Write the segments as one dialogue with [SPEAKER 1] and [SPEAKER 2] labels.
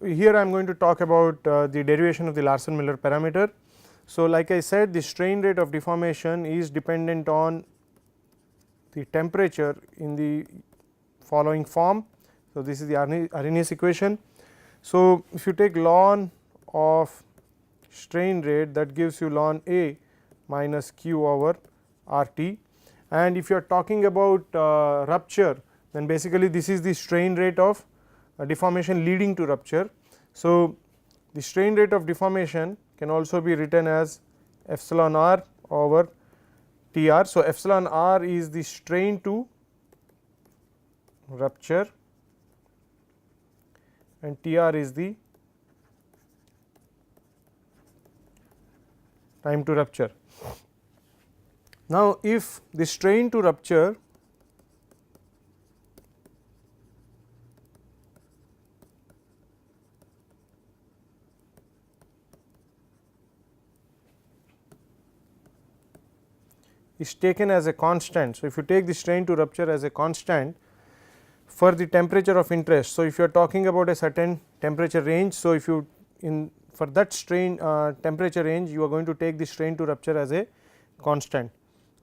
[SPEAKER 1] here I am going to talk about the derivation of the Larsen-Miller parameter. So, like I said, the strain rate of deformation is dependent on the temperature in the following form. So, this is the Arrhenius equation. So, if you take ln of strain rate, that gives you ln A minus q over R t, and if you are talking about rupture, then basically this is the strain rate of deformation leading to rupture. So, the strain rate of deformation can also be written as epsilon r over T r. So, epsilon r is the strain to rupture and T r is the time to rupture. Now, if the strain to rupture is taken as a constant. So, if you take the strain to rupture as a constant for the temperature of interest. So, if you are talking about a certain temperature range. So, if you for that strain temperature range, you are going to take the strain to rupture as a constant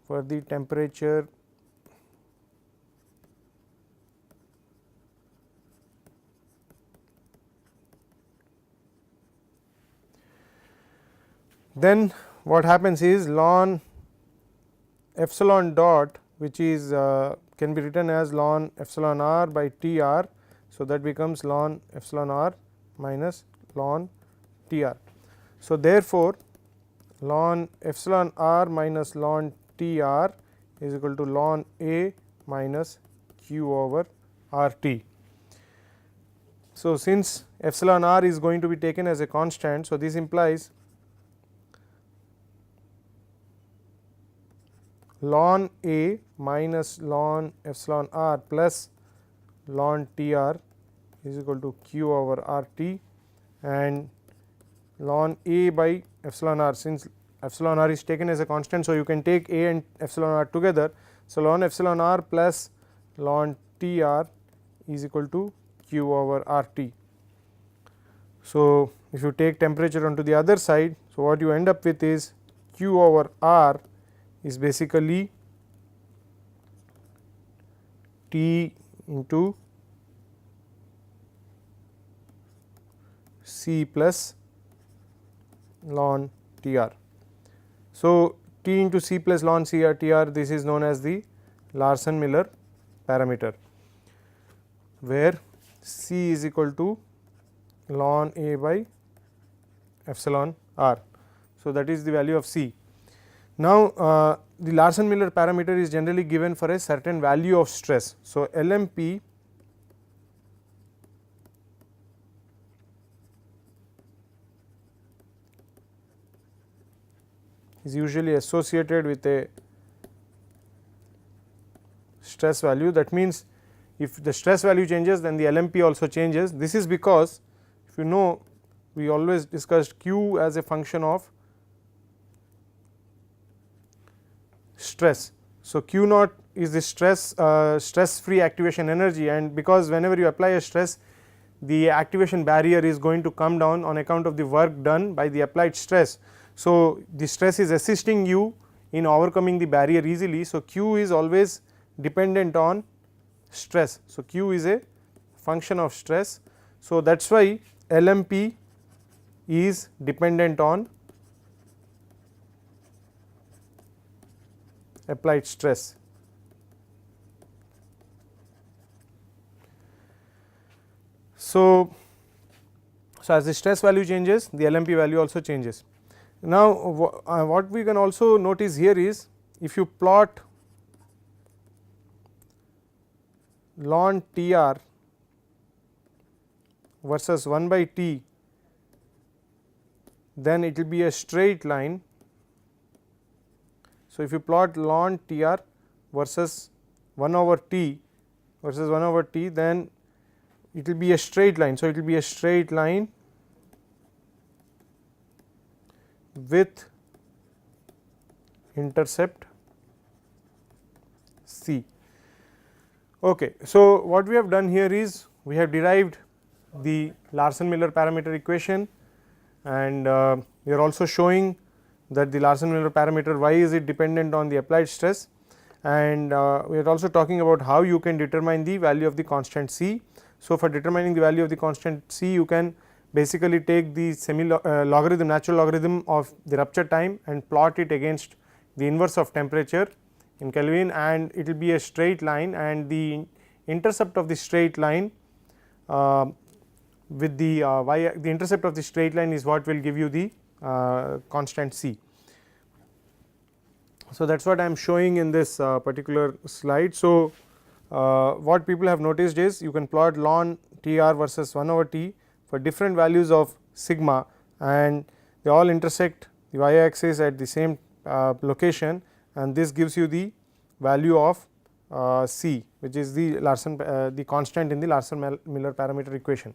[SPEAKER 1] for the temperature then what happens is ln epsilon dot, which is can be written as ln epsilon r by T r. So, that becomes ln epsilon r minus ln T r. So, therefore, ln epsilon r minus ln T r is equal to ln A minus q over R t. So, since epsilon r is going to be taken as a constant. So, this implies ln A minus ln epsilon r plus ln T r is equal to q over R t, and ln A by epsilon r, since epsilon r is taken as a constant. So, you can take A and epsilon r together. So, ln epsilon r plus ln T r is equal to q over R t. So, if you take temperature onto the other side. So, what you end up with is q over R is basically T into C plus ln T r. So, T into C plus ln C r T r, this is known as the Larsen-Miller parameter, where C is equal to ln A by epsilon r. So, that is the value of C. Now, the Larsen-Miller parameter is generally given for a certain value of stress. So, LMP is usually associated with a stress value. That means, if the stress value changes, then the LMP also changes. This is because, if you know, we always discussed Q as a function of stress. So, Q naught is the stress free activation energy, and because whenever you apply a stress, the activation barrier is going to come down on account of the work done by the applied stress. So, the stress is assisting you in overcoming the barrier easily. So, Q is always dependent on stress. So, Q is a function of stress. So, that is why LMP is dependent on applied stress. So, as the stress value changes, the LMP value also changes. Now, what we can also notice here is, if you plot ln T r versus 1 by T, then it will be a straight line. So, if you plot ln T r versus 1 over T versus 1 over T, then it will be a straight line. So, it will be a straight line with intercept C. Okay. So, what we have done here is, we have derived the Larsen-Miller parameter equation, and we are also showing that the Larsen-Miller parameter, why is it dependent on the applied stress, and we are also talking about how you can determine the value of the constant C. So, for determining the value of the constant C, you can basically take the logarithm, natural logarithm of the rupture time and plot it against the inverse of temperature in Kelvin, and it will be a straight line, and the intercept of the straight line with the the intercept of the straight line is what will give you the constant C. So, that is what I am showing in this particular slide. So, what people have noticed is you can plot ln Tr versus 1 over T for different values of sigma, and they all intersect the y axis at the same location, and this gives you the value of C, which is the the constant in the Larsen-Miller parameter equation.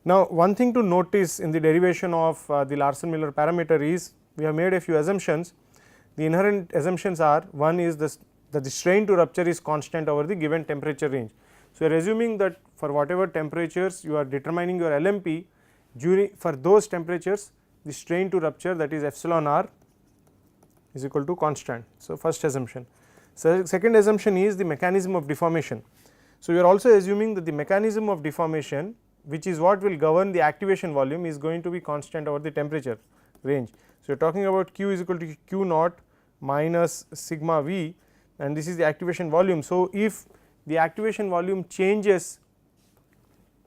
[SPEAKER 1] Now, one thing to notice in the derivation of the Larsen-Miller parameter is we have made a few assumptions. The inherent assumptions are, one is that the strain to rupture is constant over the given temperature range. So, we are assuming that for whatever temperatures you are determining your LMP, for those temperatures the strain to rupture, that is epsilon r, is equal to constant. So, first assumption. So, second assumption is the mechanism of deformation. So, we are also assuming that the mechanism of deformation, which is what will govern the activation volume, is going to be constant over the temperature range. So, we are talking about Q is equal to Q naught minus sigma V, and this is the activation volume. So, if the activation volume changes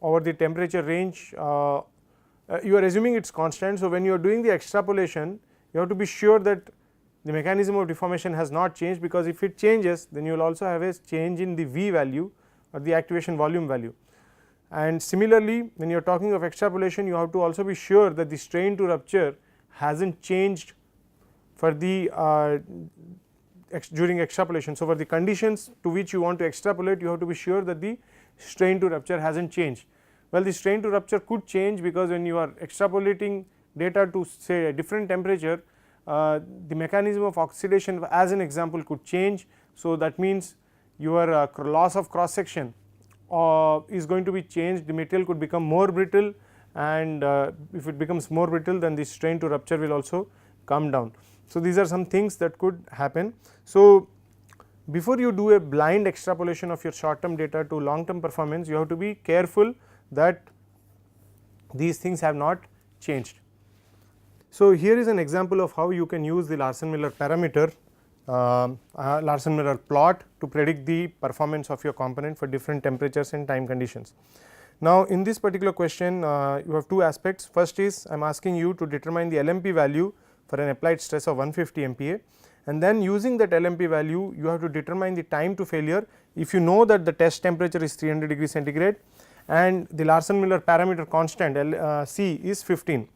[SPEAKER 1] over the temperature range, you are assuming it is constant. So, when you are doing the extrapolation, you have to be sure that the mechanism of deformation has not changed, because if it changes, then you will also have a change in the V value or the activation volume value. And similarly, when you are talking of extrapolation, you have to also be sure that the strain to rupture has not changed for the during extrapolation. So, for the conditions to which you want to extrapolate, you have to be sure that the strain to rupture has not changed. Well, the strain to rupture could change, because when you are extrapolating data to say a different temperature, the mechanism of oxidation as an example could change. So, that means your loss of cross section is going to be changed, the material could become more brittle, and if it becomes more brittle, then the strain to rupture will also come down. So, these are some things that could happen. So, before you do a blind extrapolation of your short term data to long term performance, you have to be careful that these things have not changed. So, here is an example of how you can use the Larsen-Miller parameter, Larsen-Miller plot, to predict the performance of your component for different temperatures and time conditions. Now, in this particular question, you have two aspects. First is I am asking you to determine the LMP value for an applied stress of 150 MPa, and then using that LMP value, you have to determine the time to failure if you know that the test temperature is 300 degree centigrade and the Larsen-Miller parameter constant C is 15.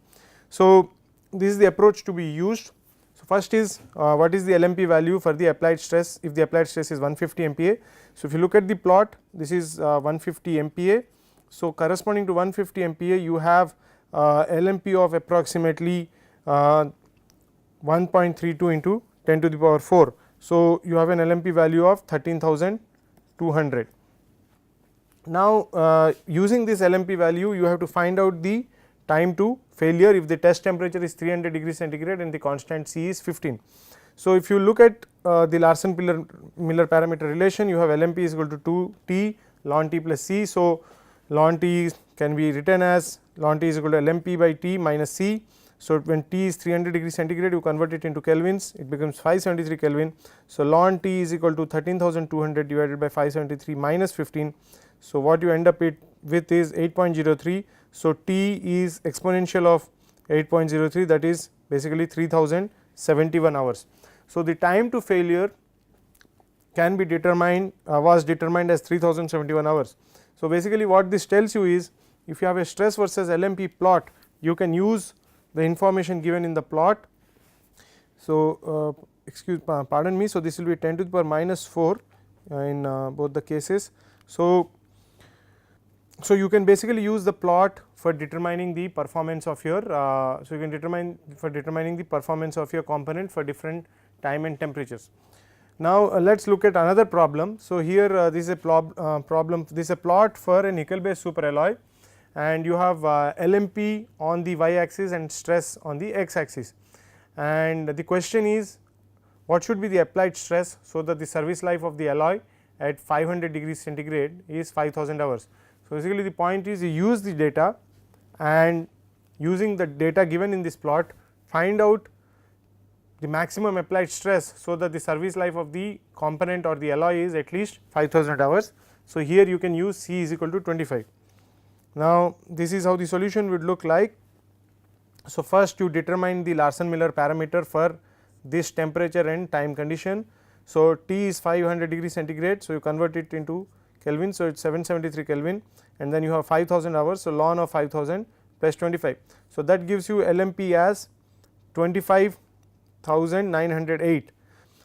[SPEAKER 1] So, this is the approach to be used. So, first is what is the LMP value for the applied stress if the applied stress is 150 MPa. So, if you look at the plot, this is 150 MPa. So, corresponding to 150 MPa, you have LMP of approximately 1.32 into 10 to the power 4. So, you have an LMP value of 13,200. Now, using this LMP value, you have to find out the time to failure if the test temperature is 300 degree centigrade and the constant C is 15. So, if you look at the Larsen-Miller parameter relation, you have LMP is equal to 2T ln T plus C. So, ln T can be written as ln T is equal to LMP by T minus C. So, when T is 300 degree centigrade, you convert it into kelvins, it becomes 573 Kelvin. So, ln T is equal to 13,200 divided by 573 minus 15. So, what you end up with is 8.03. So, T is exponential of 8.03, that is basically 3071 hours. So, the time to failure can be determined was determined as 3071 hours. So, basically what this tells you is if you have a stress versus LMP plot, you can use the information given in the plot. So, pardon me. So, this will be 10 to the power minus 4 in both the cases. So, you can basically use the plot for determining the performance of your, so you can determine for determining the performance of your component for different time and temperatures. Now, let us look at another problem. So, here this is a problem, this is a plot for a nickel based superalloy, and you have LMP on the y axis and stress on the x axis. And the question is, what should be the applied stress, so that the service life of the alloy at 500 degrees centigrade is 5000 hours. So, basically the point is, you use the data and using the data given in this plot, find out the maximum applied stress, so that the service life of the component or the alloy is at least 5000 hours. So, here you can use C is equal to 25. Now, this is how the solution would look like. So, first you determine the Larsen-Miller parameter for this temperature and time condition. So, T is 500 degrees centigrade. So, you convert it into Kelvin. So, it is 773 Kelvin, and then you have 5000 hours. So, ln of 5000 plus 25. So, that gives you LMP as 25,908.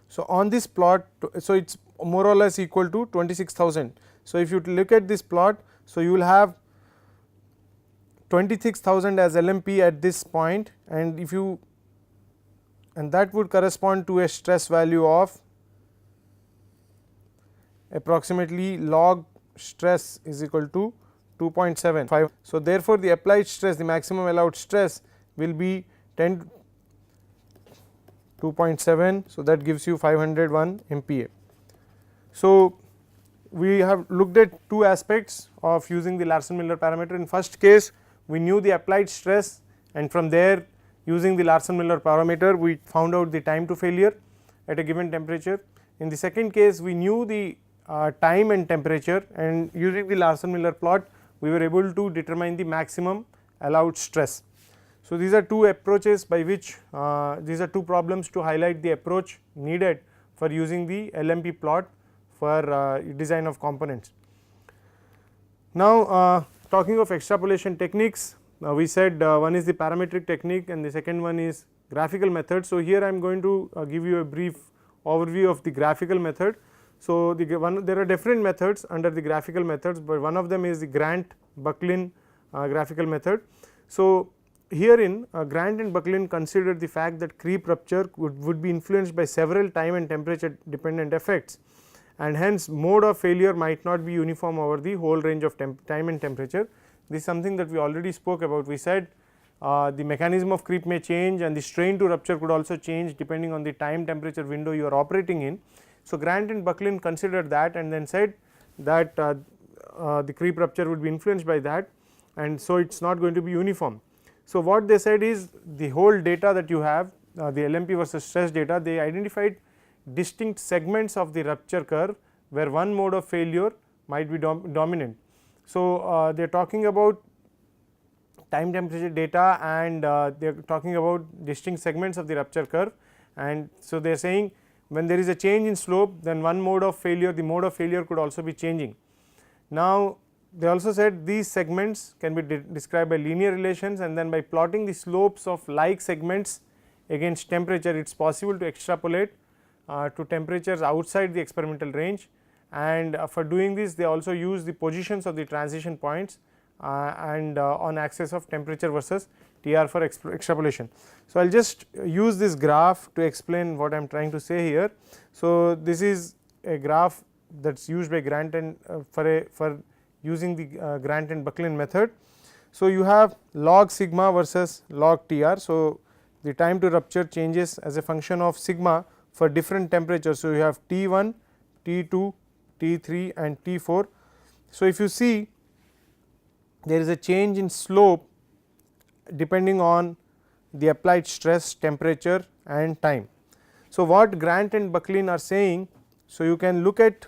[SPEAKER 1] So, on this plot, so it is more or less equal to 26,000. So, if you look at this plot, so you will have 26,000 as LMP at this point, and if you, and that would correspond to a stress value of approximately log stress is equal to 2.75. So, therefore, the applied stress, the maximum allowed stress will be 2.7. So, that gives you 501 MPa. So, we have looked at two aspects of using the Larsen-Miller parameter. In first case, we knew the applied stress, and from there using the Larsen-Miller parameter we found out the time to failure at a given temperature. In the second case, we knew the time and temperature, and using the Larsen-Miller plot we were able to determine the maximum allowed stress. So, these are two approaches by which these are two problems to highlight the approach needed for using the LMP plot for design of components. Now, talking of extrapolation techniques, we said one is the parametric technique and the second one is graphical method. So, here I am going to give you a brief overview of the graphical method. So, there are different methods under the graphical methods, but one of them is the Grant-Bucklin graphical method. So, herein Grant and Bucklin considered the fact that creep rupture would be influenced by several time and temperature dependent effects, and hence mode of failure might not be uniform over the whole range of time and temperature. This is something that we already spoke about. We said the mechanism of creep may change and the strain to rupture could also change depending on the time temperature window you are operating in. So, Grant and Bucklin considered that and then said that the creep rupture would be influenced by that, and so it is not going to be uniform. So, what they said is the whole data that you have, the LMP versus stress data, they identified distinct segments of the rupture curve where one mode of failure might be dominant. So, they are talking about time temperature data and they are talking about distinct segments of the rupture curve, and so they are saying when there is a change in slope, then one mode of failure, the mode of failure could also be changing. Now, they also said these segments can be described by linear relations, and then by plotting the slopes of like segments against temperature, it is possible to extrapolate to temperatures outside the experimental range, and for doing this they also use the positions of the transition points and on axis of temperature versus TR for extrapolation. So, I will just use this graph to explain what I am trying to say here. So, this is a graph that is used by Grant and for using the Grant and Bucklin method. So, you have log sigma versus log TR. So, the time to rupture changes as a function of sigma for different temperatures. So, you have T1, T2, T3 and T4. So, if you see there is a change in slope depending on the applied stress, temperature and time. So, what Grant and Bucklin are saying, so you can look at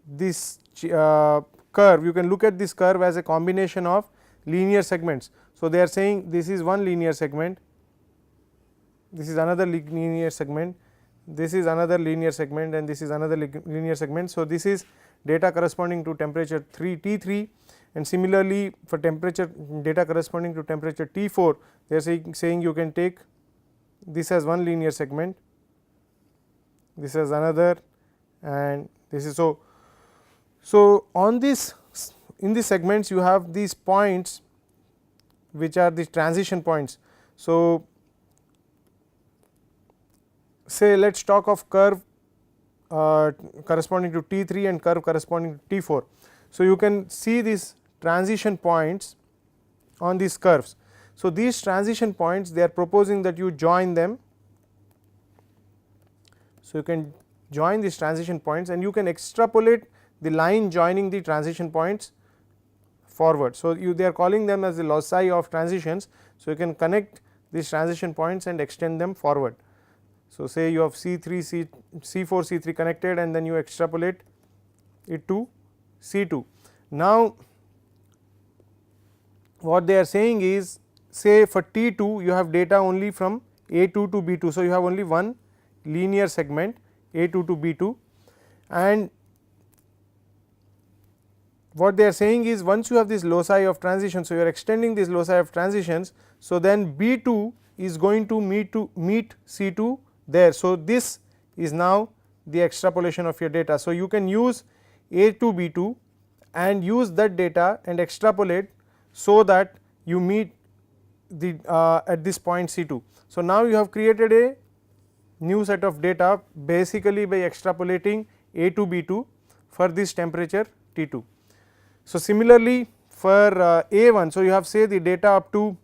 [SPEAKER 1] this curve, you can look at this curve as a combination of linear segments. So, they are saying this is one linear segment, this is another linear segment, this is another linear segment and this is another linear segment. So, this is data corresponding to temperature T3, and similarly for temperature data corresponding to temperature T4, they are saying you can take this as one linear segment, this as another, and this is so. So, on this, in these segments you have these points which are the transition points. So, say let us talk of curve corresponding to T3 and curve corresponding to T4. So, you can see this transition points on these curves. So, these transition points they are proposing that you join them. So, you can join these transition points and you can extrapolate the line joining the transition points forward. So, they are calling them as the loci of transitions. So, you can connect these transition points and extend them forward. So, say you have C4, C3 connected and then you extrapolate it to C2. Now, what they are saying is, say for T2 you have data only from A2 to B2. So, you have only one linear segment A2 to B2, and what they are saying is once you have this loci of transition. So, you are extending this loci of transitions. So, then B2 is going to meet C2 there. So, this is now the extrapolation of your data. So, you can use A to B2 and use that data and extrapolate, so that you meet the at this point C2. So, now you have created a new set of data basically by extrapolating A to B2 for this temperature T2. So, similarly for A1, so you have say the data up to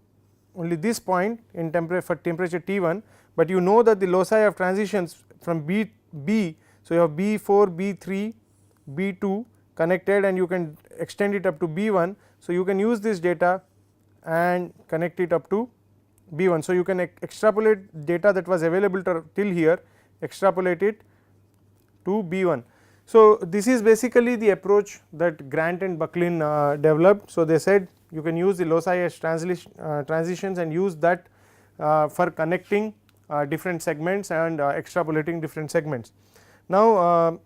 [SPEAKER 1] only this point in for temperature T1, but you know that the loci of transitions from B. So, you have B4, B3, B2 connected and you can extend it up to B1. So, you can use this data and connect it up to B1. So, you can extrapolate data that was available till here, extrapolate it to B1. So, this is basically the approach that Grant and Bucklin developed. So, they said you can use the loci as transitions and use that for connecting different segments and extrapolating different segments. Now,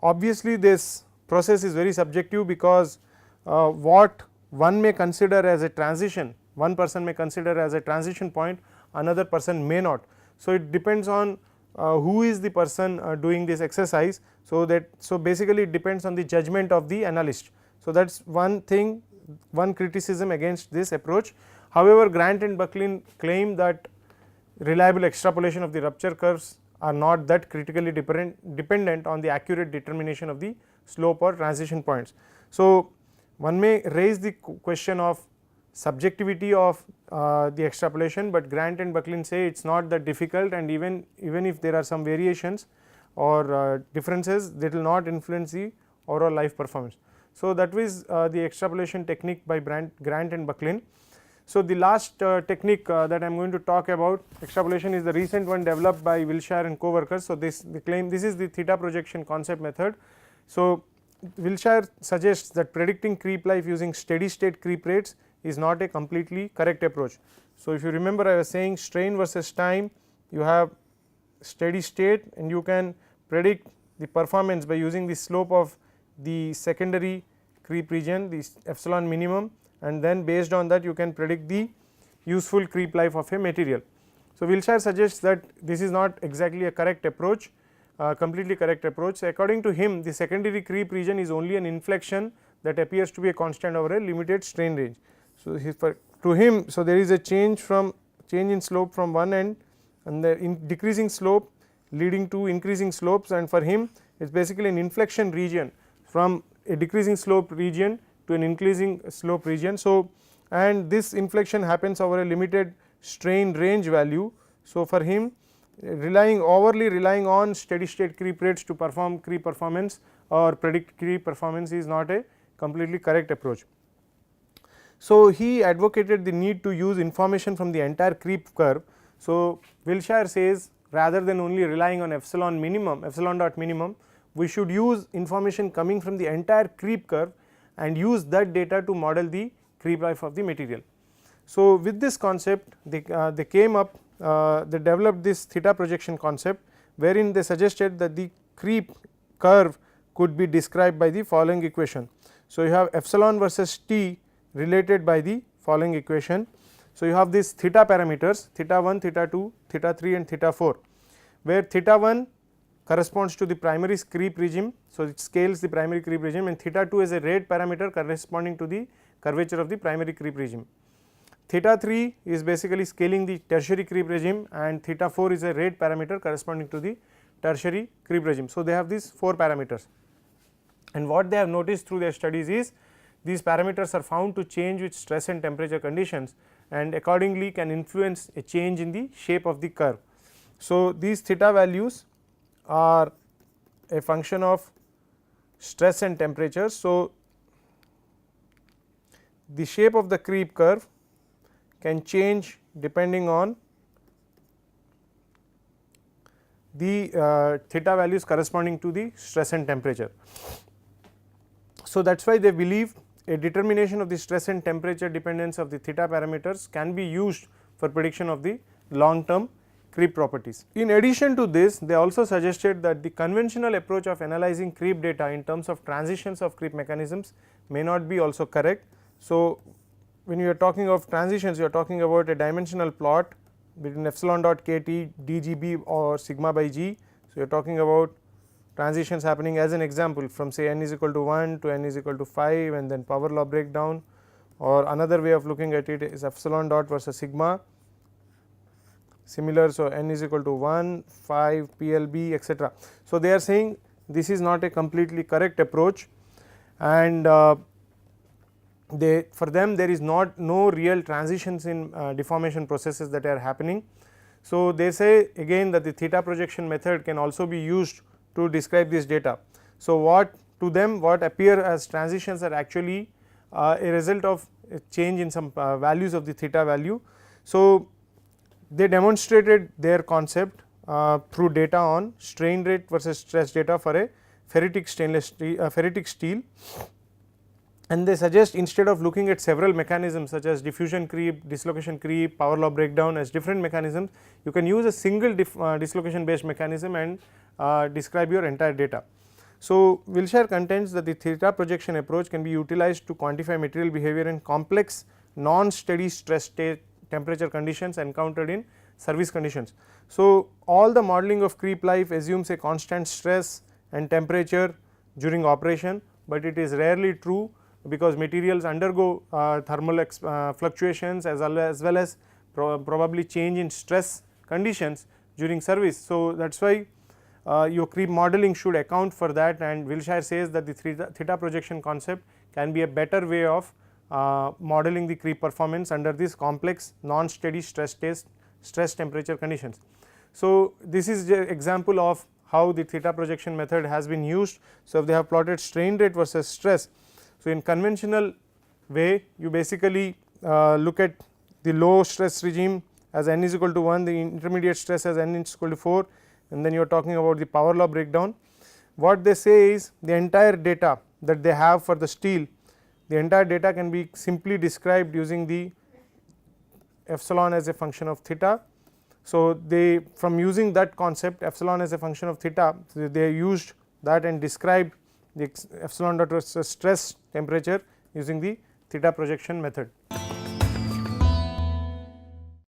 [SPEAKER 1] obviously this process is very subjective, because what one may consider as a transition, one person may consider as a transition point, another person may not. So, it depends on who is the person doing this exercise. So, basically it depends on the judgment of the analyst. So, that is one thing, one criticism against this approach. However, Grant and Bucklin claim that reliable extrapolation of the rupture curves are not that critically dependent on the accurate determination of the slope or transition points. So, one may raise the question of subjectivity of the extrapolation, but Grant and Bucklin say it is not that difficult, and even if there are some variations or differences, that will not influence the overall life performance. So, that was the extrapolation technique by Grant and Bucklin. So, the last technique that I am going to talk about extrapolation is the recent one developed by Wilshire and co-workers. So, they claim this is the theta projection concept method. So, Wilshire suggests that predicting creep life using steady state creep rates is not a completely correct approach. So, if you remember, I was saying strain versus time, you have steady state and you can predict the performance by using the slope of the secondary creep region, the epsilon minimum, and then based on that you can predict the useful creep life of a material. So, Wilshire suggests that this is not exactly a correct approach, completely correct approach. So, according to him, the secondary creep region is only an inflection that appears to be a constant over a limited strain range. So, to him, so there is a change in slope from one end and the decreasing slope leading to increasing slopes, and for him it is basically an inflection region from a decreasing slope region to an increasing slope region. So, and this inflection happens over a limited strain range value. So, for him overly relying on steady state creep rates to perform creep performance or predict creep performance is not a completely correct approach. So, he advocated the need to use information from the entire creep curve. So, Wilshire says rather than only relying on epsilon dot minimum, we should use information coming from the entire creep curve and use that data to model the creep life of the material. So, with this concept they came up, they developed this theta projection concept, wherein they suggested that the creep curve could be described by the following equation. So, you have epsilon versus t related by the following equation. So, you have these theta parameters theta 1, theta 2, theta 3 and theta 4, where theta 1 corresponds to the primary creep regime. So, it scales the primary creep regime, and theta 2 is a rate parameter corresponding to the curvature of the primary creep regime. Theta 3 is basically scaling the tertiary creep regime, and theta 4 is a rate parameter corresponding to the tertiary creep regime. So, they have these 4 parameters, and what they have noticed through their studies is these parameters are found to change with stress and temperature conditions, and accordingly can influence a change in the shape of the curve. So, these theta values are a function of stress and temperature. So, the shape of the creep curve can change depending on the theta values corresponding to the stress and temperature. So, that is why they believe a determination of the stress and temperature dependence of the theta parameters can be used for prediction of the long term creep properties. In addition to this, they also suggested that the conventional approach of analyzing creep data in terms of transitions of creep mechanisms may not be also correct. So, when you are talking of transitions, you are talking about a dimensional plot between epsilon dot kt dgb or sigma by g. So, you are talking about transitions happening as an example from say n is equal to 1 to n is equal to 5 and then power law breakdown, or another way of looking at it is epsilon dot versus sigma similar. So, n is equal to 1, 5, PLB etc. So, they are saying this is not a completely correct approach, and for them there is no real transitions in deformation processes that are happening. So, they say again that the theta projection method can also be used to describe this data. So, what to them what appear as transitions are actually a result of a change in some values of the theta value. So, they demonstrated their concept through data on strain rate versus stress data for a ferritic steel, and they suggest instead of looking at several mechanisms such as diffusion creep, dislocation creep, power law breakdown as different mechanisms, you can use a single dislocation based mechanism and describe your entire data. So, Wilshire contends that the theta projection approach can be utilized to quantify material behavior in complex non steady stress state temperature conditions encountered in service conditions. So, all the modeling of creep life assumes a constant stress and temperature during operation, but it is rarely true because materials undergo thermal fluctuations as well as probably change in stress conditions during service. So, that is why your creep modeling should account for that, and Wilshire says that the theta projection concept can be a better way of modeling the creep performance under this complex non steady stress temperature conditions. So, this is the example of how the theta projection method has been used. So, if they have plotted strain rate versus stress. So, in conventional way you basically look at the low stress regime as n is equal to 1, the intermediate stress as n is equal to 4, and then you are talking about the power law breakdown. What they say is the entire data that they have for the steel, the entire data can be simply described using the epsilon as a function of theta. So, they from using that concept epsilon as a function of theta, they used that and described the epsilon dot versus stress temperature using the theta projection method.